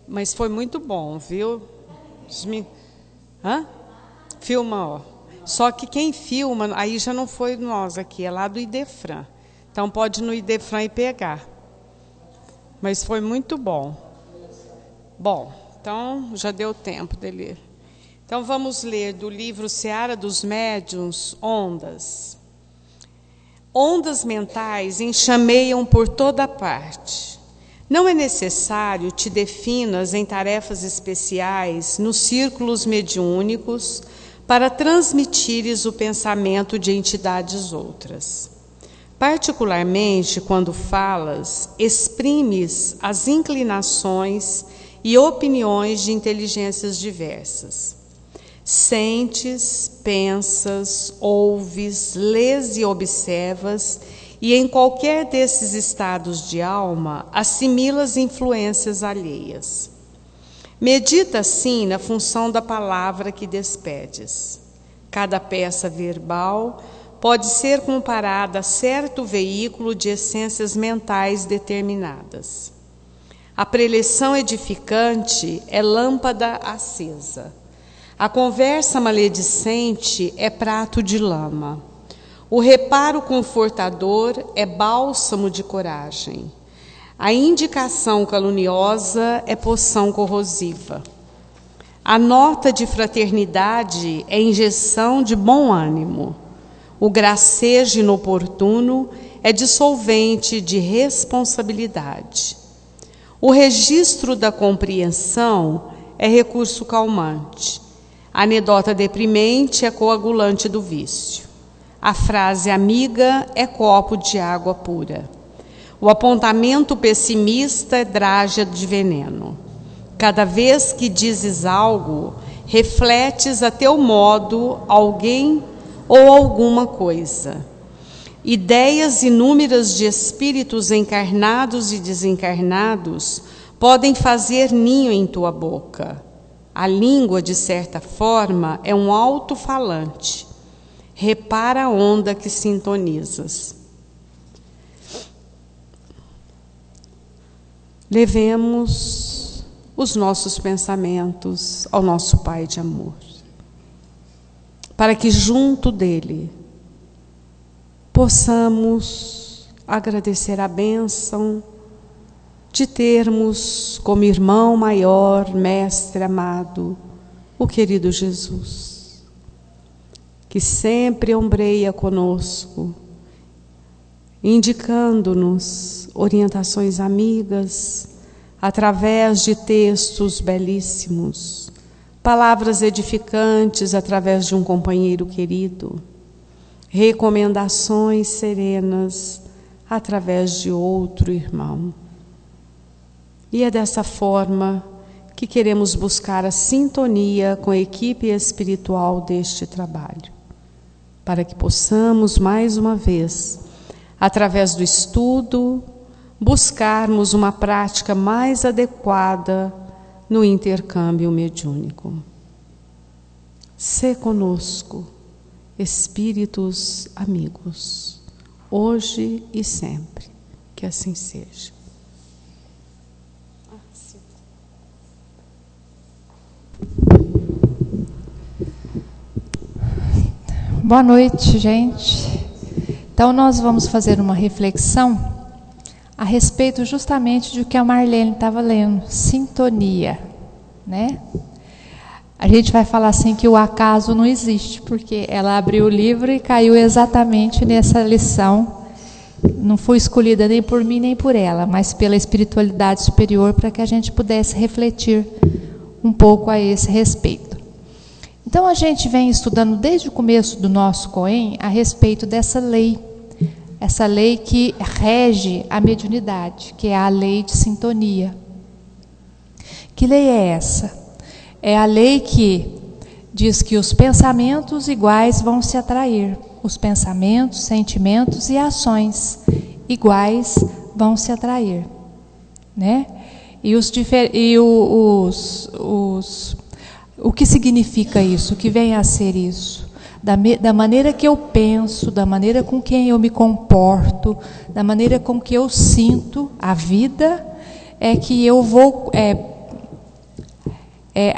Mas foi muito bom, viu? Hã? Filma, ó. Só que quem filma, aí já não foi nós aqui, é lá do Idefran. Então pode ir no Idefran e pegar. Mas foi muito bom. Bom, então já deu tempo de ler. Então vamos ler do livro Seara dos Médiuns, Ondas. Ondas mentais enxameiam por toda parte. Não é necessário te definas em tarefas especiais nos círculos mediúnicos para transmitires o pensamento de entidades outras. Particularmente quando falas, exprimes as inclinações e opiniões de inteligências diversas. Sentes, pensas, ouves, lês e observas, e em qualquer desses estados de alma, assimilas influências alheias. Medita assim na função da palavra que despedes. Cada peça verbal pode ser comparada a certo veículo de essências mentais determinadas. A preleção edificante é lâmpada acesa. A conversa maledicente é prato de lama. O reparo confortador é bálsamo de coragem. A indicação caluniosa é poção corrosiva. A nota de fraternidade é injeção de bom ânimo. O gracejo inoportuno é dissolvente de responsabilidade. O registro da compreensão é recurso calmante. A anedota deprimente é coagulante do vício. A frase amiga é copo de água pura. O apontamento pessimista é drágia de veneno. Cada vez que dizes algo, refletes a teu modo alguém ou alguma coisa. Ideias inúmeras de espíritos encarnados e desencarnados podem fazer ninho em tua boca. A língua, de certa forma, é um alto-falante. Repara a onda que sintonizas. Levemos os nossos pensamentos ao nosso Pai de amor, para que junto dele possamos agradecer a bênção de termos como irmão maior, mestre amado, o querido Jesus, que sempre ombreia conosco, indicando-nos orientações amigas, através de textos belíssimos, palavras edificantes através de um companheiro querido, recomendações serenas através de outro irmão. E é dessa forma que queremos buscar a sintonia com a equipe espiritual deste trabalho, para que possamos, mais uma vez, através do estudo, buscarmos uma prática mais adequada no intercâmbio mediúnico. Sê conosco, espíritos amigos, hoje e sempre, que assim seja. Boa noite, gente. Então, nós vamos fazer uma reflexão a respeito justamente do que a Marlene estava lendo, sintonia, né? A gente vai falar assim que o acaso não existe, porque ela abriu o livro e caiu exatamente nessa lição. Não foi escolhida nem por mim nem por ela, mas pela espiritualidade superior, para que a gente pudesse refletir um pouco a esse respeito. Então, a gente vem estudando desde o começo do nosso COEM a respeito dessa lei, essa lei que rege a mediunidade, que é a lei de sintonia. Que lei é essa? É a lei que diz que os pensamentos iguais vão se atrair. Os pensamentos, sentimentos e ações iguais vão se atrair, né? O que significa isso? O que vem a ser isso? Da maneira que eu penso, da maneira com quem eu me comporto, da maneira com que eu sinto a vida, é que eu vou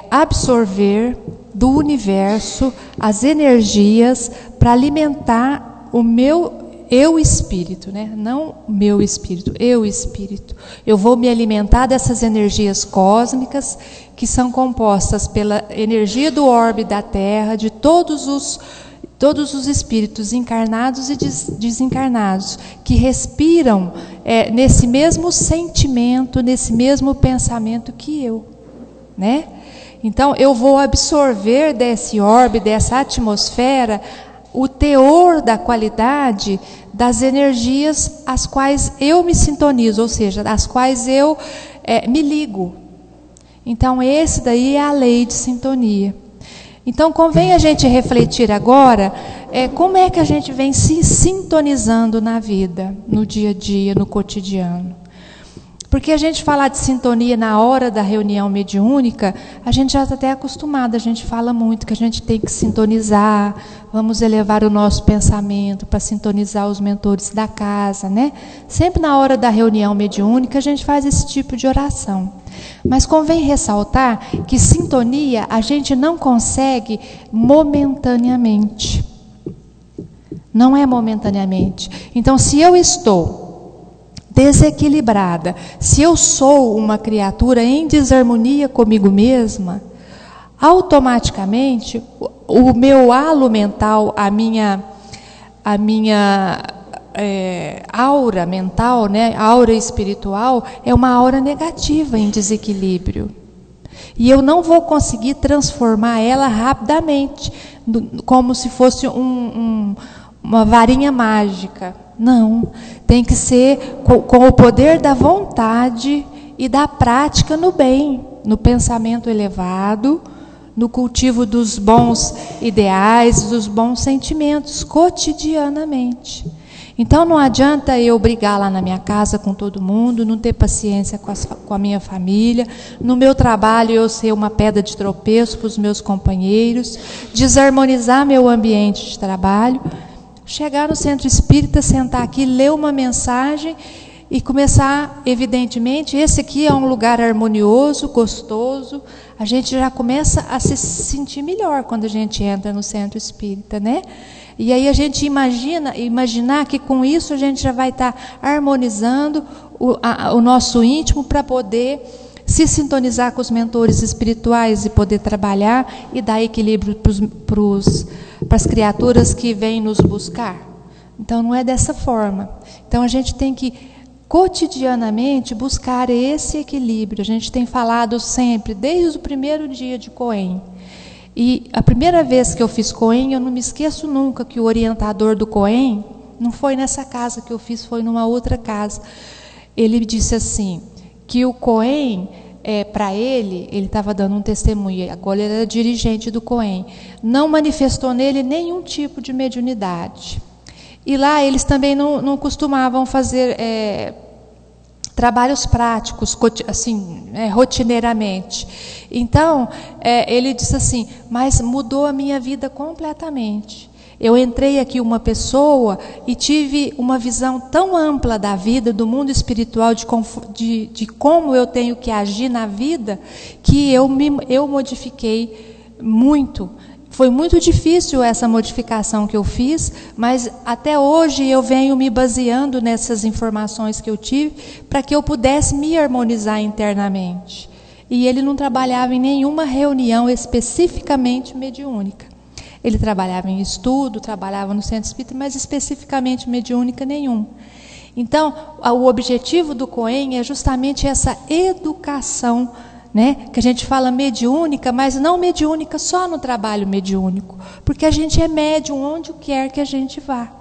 absorver do universo as energias para alimentar o meu eu espírito, né? Não meu espírito, eu espírito. Eu vou me alimentar dessas energias cósmicas que são compostas pela energia do orbe da Terra, de todos os espíritos encarnados e desencarnados, que respiram nesse mesmo sentimento, nesse mesmo pensamento que eu, né? Então, eu vou absorver desse orbe, dessa atmosfera, o teor da qualidade das energias às quais eu me sintonizo, ou seja, às quais eu me ligo. Então, esse daí é a lei de sintonia. Então, convém a gente refletir agora como é que a gente vem se sintonizando na vida, no dia a dia, no cotidiano. Porque a gente falar de sintonia na hora da reunião mediúnica, a gente já está até acostumado, a gente fala muito que a gente tem que sintonizar, vamos elevar o nosso pensamento para sintonizar os mentores da casa, né? Sempre na hora da reunião mediúnica a gente faz esse tipo de oração. Mas convém ressaltar que sintonia a gente não consegue momentaneamente. Não é momentaneamente. Então, se eu estou desequilibrada, se eu sou uma criatura em desarmonia comigo mesma, automaticamente o meu halo mental, a minha aura mental, né, aura espiritual, é uma aura negativa em desequilíbrio. E eu não vou conseguir transformar ela rapidamente, como se fosse uma varinha mágica. Não, tem que ser com o poder da vontade e da prática no bem, no pensamento elevado, no cultivo dos bons ideais, dos bons sentimentos, cotidianamente. Então não adianta eu brigar lá na minha casa com todo mundo, não ter paciência com a minha família, no meu trabalho eu ser uma pedra de tropeço para os meus companheiros, desarmonizar meu ambiente de trabalho, chegar no centro espírita, sentar aqui, ler uma mensagem e começar, evidentemente, esse aqui é um lugar harmonioso, gostoso, a gente já começa a se sentir melhor quando a gente entra no centro espírita, né? E aí a gente imaginar que com isso a gente já vai estar harmonizando o nosso íntimo para poder se sintonizar com os mentores espirituais e poder trabalhar e dar equilíbrio para as criaturas que vêm nos buscar. Então não é dessa forma. Então a gente tem que cotidianamente buscar esse equilíbrio. A gente tem falado sempre, desde o primeiro dia de Coen. E a primeira vez que eu fiz Coen, eu não me esqueço nunca que o orientador do Coen, não foi nessa casa que eu fiz, foi numa outra casa. Ele disse assim, que o Coen, para ele estava dando um testemunho, agora ele era dirigente do Coen, não manifestou nele nenhum tipo de mediunidade. E lá eles também não costumavam fazer trabalhos práticos, assim, rotineiramente. Então, ele disse assim, mas mudou a minha vida completamente. Eu entrei aqui uma pessoa e tive uma visão tão ampla da vida, do mundo espiritual, de como eu tenho que agir na vida, que eu modifiquei muito. Foi muito difícil essa modificação que eu fiz, mas até hoje eu venho me baseando nessas informações que eu tive para que eu pudesse me harmonizar internamente. E ele não trabalhava em nenhuma reunião especificamente mediúnica. Ele trabalhava em estudo, trabalhava no centro espírita, mas especificamente mediúnica nenhum. Então, o objetivo do Coen é justamente essa educação, né? Que a gente fala mediúnica, mas não mediúnica só no trabalho mediúnico, porque a gente é médium onde quer que a gente vá,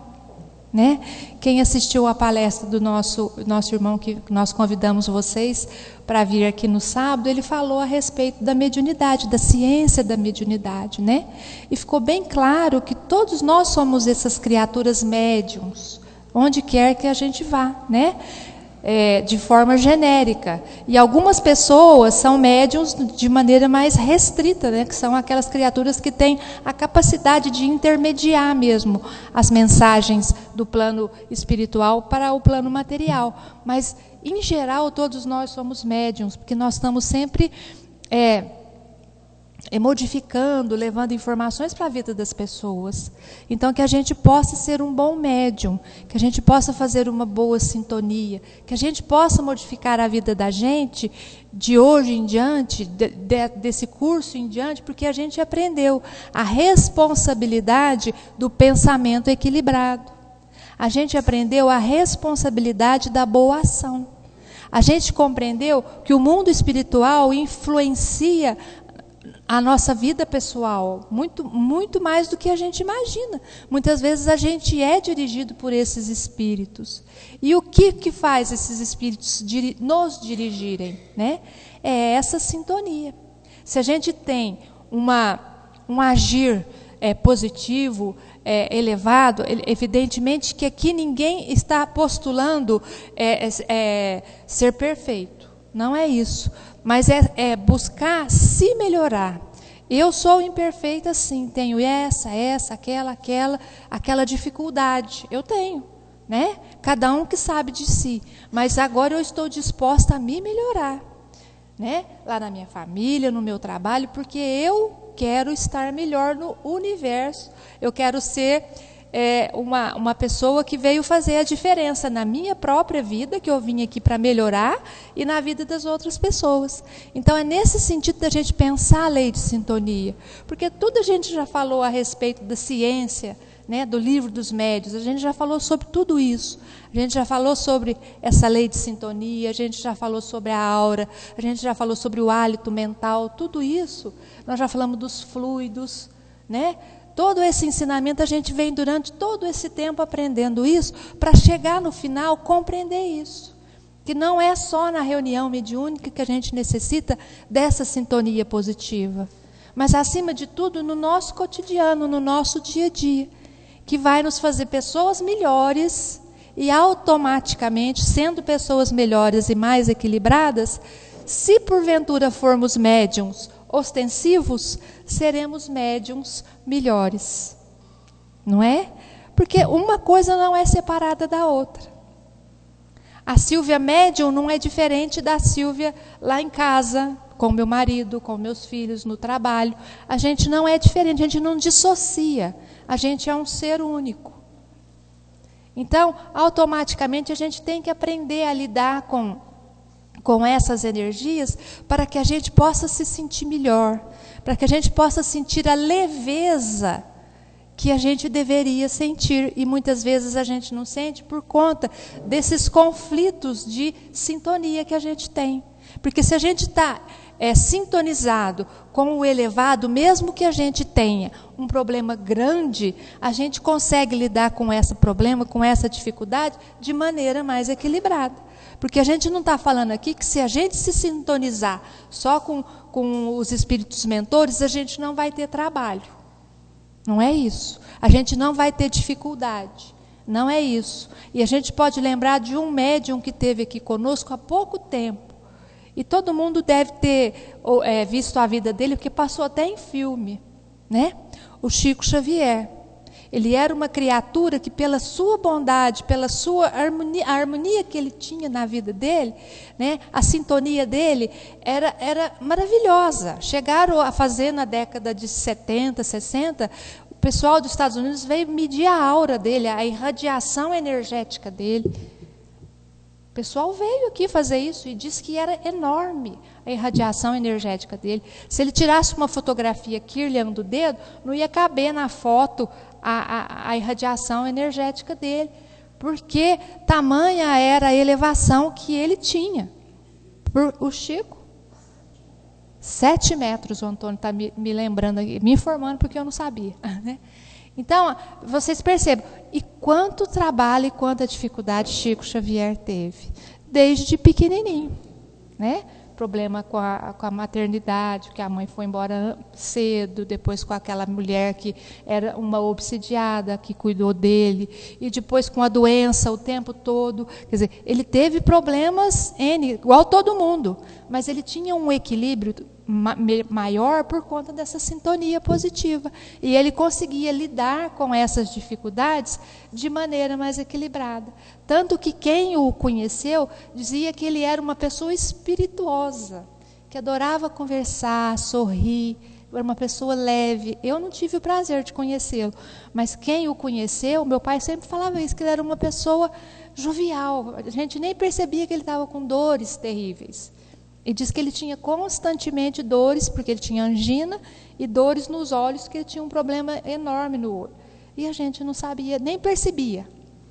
né? Quem assistiu à palestra do nosso irmão, que nós convidamos vocês para vir aqui no sábado, ele falou a respeito da mediunidade, da ciência da mediunidade, né? E ficou bem claro que todos nós somos essas criaturas médiums, onde quer que a gente vá, né? De forma genérica. E algumas pessoas são médiums de maneira mais restrita, né? Que são aquelas criaturas que têm a capacidade de intermediar mesmo as mensagens do plano espiritual para o plano material. Mas, em geral, todos nós somos médiums, porque nós estamos sempre modificando, levando informações para a vida das pessoas. Então, que a gente possa ser um bom médium, que a gente possa fazer uma boa sintonia, que a gente possa modificar a vida da gente de hoje em diante, desse curso em diante, porque a gente aprendeu a responsabilidade do pensamento equilibrado. A gente aprendeu a responsabilidade da boa ação. A gente compreendeu que o mundo espiritual influencia a nossa vida pessoal, muito mais do que a gente imagina. Muitas vezes a gente é dirigido por esses espíritos. E o que faz esses espíritos nos dirigirem, né? É essa sintonia. Se a gente tem um agir positivo, elevado, evidentemente que aqui ninguém está postulando ser perfeito. Não é isso. Mas é buscar se melhorar. Eu sou imperfeita, sim. Tenho essa, aquela dificuldade. Eu tenho, né? Cada um que sabe de si. Mas agora eu estou disposta a me melhorar, né? Lá na minha família, no meu trabalho, porque eu quero estar melhor no universo. Eu quero ser uma pessoa que veio fazer a diferença na minha própria vida, que eu vim aqui para melhorar, e na vida das outras pessoas. Então, é nesse sentido da gente pensar a lei de sintonia. Porque tudo a gente já falou a respeito da ciência, né, do livro dos médiuns, a gente já falou sobre tudo isso. A gente já falou sobre essa lei de sintonia, a gente já falou sobre a aura, a gente já falou sobre o hálito mental, tudo isso. Nós já falamos dos fluidos, né? Todo esse ensinamento a gente vem durante todo esse tempo aprendendo isso, para chegar no final compreender isso. Que não é só na reunião mediúnica que a gente necessita dessa sintonia positiva, mas acima de tudo no nosso cotidiano, no nosso dia a dia, que vai nos fazer pessoas melhores e automaticamente, sendo pessoas melhores e mais equilibradas, se porventura formos médiums ostensivos, seremos médiums melhores. Não é? Porque uma coisa não é separada da outra. A Sílvia médium não é diferente da Sílvia lá em casa, com meu marido, com meus filhos, no trabalho. A gente não é diferente, a gente não dissocia. A gente é um ser único. Então, automaticamente, a gente tem que aprender a lidar com essas energias para que a gente possa se sentir melhor, para que a gente possa sentir a leveza que a gente deveria sentir, e muitas vezes a gente não sente por conta desses conflitos de sintonia que a gente tem. Porque se a gente está sintonizado com o elevado, mesmo que a gente tenha um problema grande, a gente consegue lidar com esse problema, com essa dificuldade, de maneira mais equilibrada. Porque a gente não está falando aqui que se a gente se sintonizar só com os espíritos mentores, a gente não vai ter trabalho. Não é isso. A gente não vai ter dificuldade. Não é isso. E a gente pode lembrar de um médium que esteve aqui conosco há pouco tempo. E todo mundo deve ter visto a vida dele, porque passou até em filme, né? O Chico Xavier. Ele era uma criatura que, pela sua bondade, pela sua harmonia, a harmonia que ele tinha na vida dele, né, a sintonia dele era maravilhosa. Chegaram a fazer na década de 70, 60, o pessoal dos Estados Unidos veio medir a aura dele, a irradiação energética dele. O pessoal veio aqui fazer isso e disse que era enorme a irradiação energética dele. Se ele tirasse uma fotografia Kirlian do dedo, não ia caber na foto a irradiação energética dele, porque tamanha era a elevação que ele tinha. O Chico, 7 metros, o Antônio está me lembrando, me informando, porque eu não sabia, né? Então, vocês percebam, e quanto trabalho e quanta dificuldade Chico Xavier teve, desde pequenininho, né? Problema com a maternidade, que a mãe foi embora cedo, depois com aquela mulher que era uma obsidiada, que cuidou dele, e depois com a doença o tempo todo. Quer dizer, ele teve problemas, igual todo mundo, mas ele tinha um equilíbrio maior por conta dessa sintonia positiva. E ele conseguia lidar com essas dificuldades de maneira mais equilibrada. Tanto que quem o conheceu dizia que ele era uma pessoa espirituosa, que adorava conversar, sorrir. era uma pessoa leve. Eu não tive o prazer de conhecê-lo, mas quem o conheceu, meu pai sempre falava isso, que ele era uma pessoa jovial. A gente nem percebia que ele estava com dores terríveis. E diz que ele tinha constantemente dores, porque ele tinha angina, e dores nos olhos, porque ele tinha um problema enorme no olho. E a gente não sabia, nem percebia,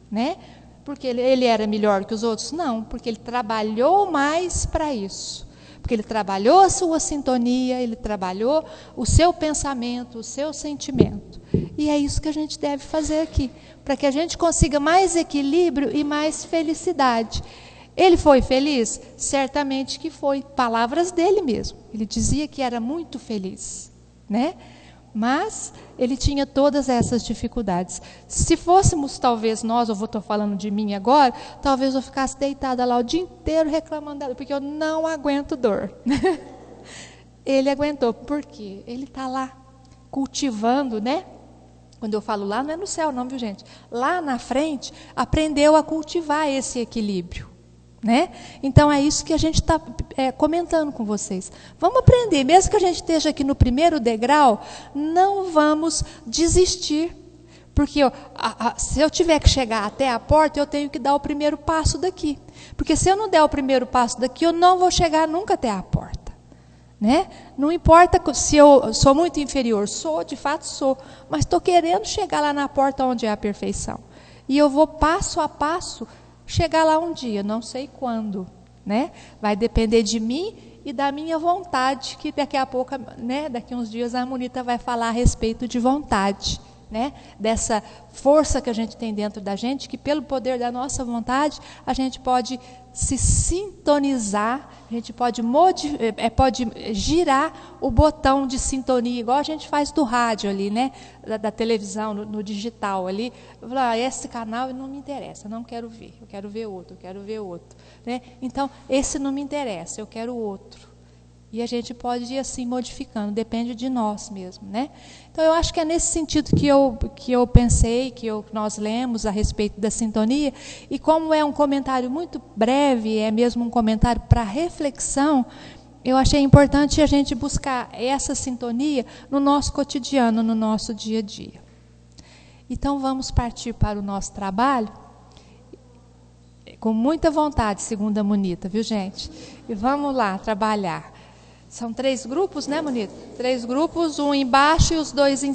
né? Porque ele era melhor que os outros? Não, porque ele trabalhou mais para isso. Porque ele trabalhou a sua sintonia, ele trabalhou o seu pensamento, o seu sentimento. E é isso que a gente deve fazer aqui, para que a gente consiga mais equilíbrio e mais felicidade. Ele foi feliz? Certamente que foi. Palavras dele mesmo. Ele dizia que era muito feliz, né? Mas ele tinha todas essas dificuldades. Se fôssemos, talvez nós, eu estou falando de mim agora, talvez eu ficasse deitada lá o dia inteiro reclamando, porque eu não aguento dor. Ele aguentou. Por quê? Ele está lá cultivando, né? Quando eu falo lá, não é no céu não, viu gente? Lá na frente, aprendeu a cultivar esse equilíbrio. Né? Então é isso que a gente está comentando com vocês. Vamos aprender, mesmo que a gente esteja aqui no primeiro degrau, não vamos desistir. Porque se eu tiver que chegar até a porta, eu tenho que dar o primeiro passo daqui. Porque se eu não der o primeiro passo daqui, eu não vou chegar nunca até a porta. Né? Não importa se eu sou muito inferior, de fato sou, mas estou querendo chegar lá na porta onde é a perfeição. E eu vou passo a passo chegar lá um dia, não sei quando, né? Vai depender de mim e da minha vontade, que daqui a pouco, né, daqui uns dias a Monita vai falar a respeito de vontade, né? Dessa força que a gente tem dentro da gente, que pelo poder da nossa vontade, a gente pode se sintonizar, a gente pode girar o botão de sintonia, igual a gente faz do rádio ali, né? Da televisão, no digital ali. Esse canal não me interessa, não quero ver, eu quero ver outro, né? Então, esse não me interessa, eu quero outro. E a gente pode ir assim modificando, depende de nós mesmo, né? Então eu acho que é nesse sentido que eu pensei, que nós lemos a respeito da sintonia, e como é um comentário muito breve, é mesmo um comentário para reflexão, eu achei importante a gente buscar essa sintonia no nosso cotidiano, no nosso dia a dia. Então vamos partir para o nosso trabalho, com muita vontade, segundo a Monita, viu gente? E vamos lá trabalhar. São 3 grupos, né, Monita? 3 grupos, um embaixo e os 2 em